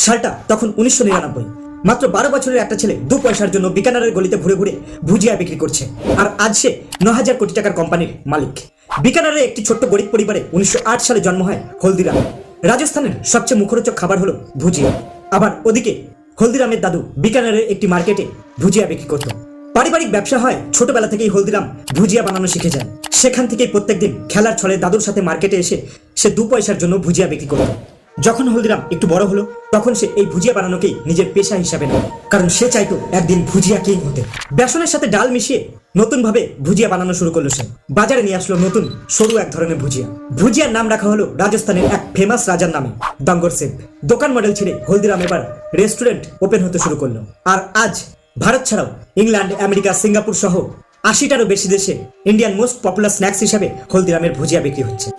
সালটা তখন 1999। মাত্র 12 বছরের একটা ছেলে 2 পয়সার জন্য বিকানেরের গলিতে ঘুরে ঘুরে ভুজিয়া বিক্রি করছে, আর আজ সে 9,000 কোটি টাকার কোম্পানির মালিক। বিকানেরের একটি ছোট্ট গরিব পরিবারে 1908 সালে জন্ম হয় হলদিরাম। রাজস্থানের সবচেয়ে মুখরোচক খাবার হলো ভুজিয়া। আবার ওদিকে হলদিরামের দাদু বিকানেরের একটি মার্কেটে ভুজিয়া বিক্রি করত। পারিবারিক ব্যবসা হয়, ছোটবেলা থেকেই হলদিরাম ভুজিয়া বানানো শিখে যায়। সেখান থেকেই প্রত্যেকদিন খেলার ছলে দাদুর সাথে মার্কেটে এসে সে 2 পয়সার জন্য ভুজিয়া বিক্রি করত। যখন হলদিরাম একটু বড় হলো তখন সে এই ভুজিয়া বানানোকেই নিজের পেশা হিসাবে নেয়, কারণ সে চাইতো একদিন ভুজিয়া কিং হতে। বেসনের সাথে ডাল মিশিয়ে নতুন ভাবে ভুজিয়া বানানো শুরু করলো সে। বাজারে নিয়ে আসলো নতুন সরু এক ধরনের ভুজিয়া। ভুজিয়ার নাম রাখা হলো রাজস্থানের এক ফেমাস রাজার নামে, ডঙ্গর সেব। দোকান মডেল ছেড়ে হলদিরাম এবার রেস্টুরেন্ট ওপেন হতে শুরু করলো। আর আজ ভারত ছাড়াও ইংল্যান্ড, আমেরিকা, সিঙ্গাপুর সহ 80টারও বেশি দেশে ইন্ডিয়ান মোস্ট পপুলার স্ন্যাক্স হিসাবে হলদিরামের ভুজিয়া বিক্রি হচ্ছে।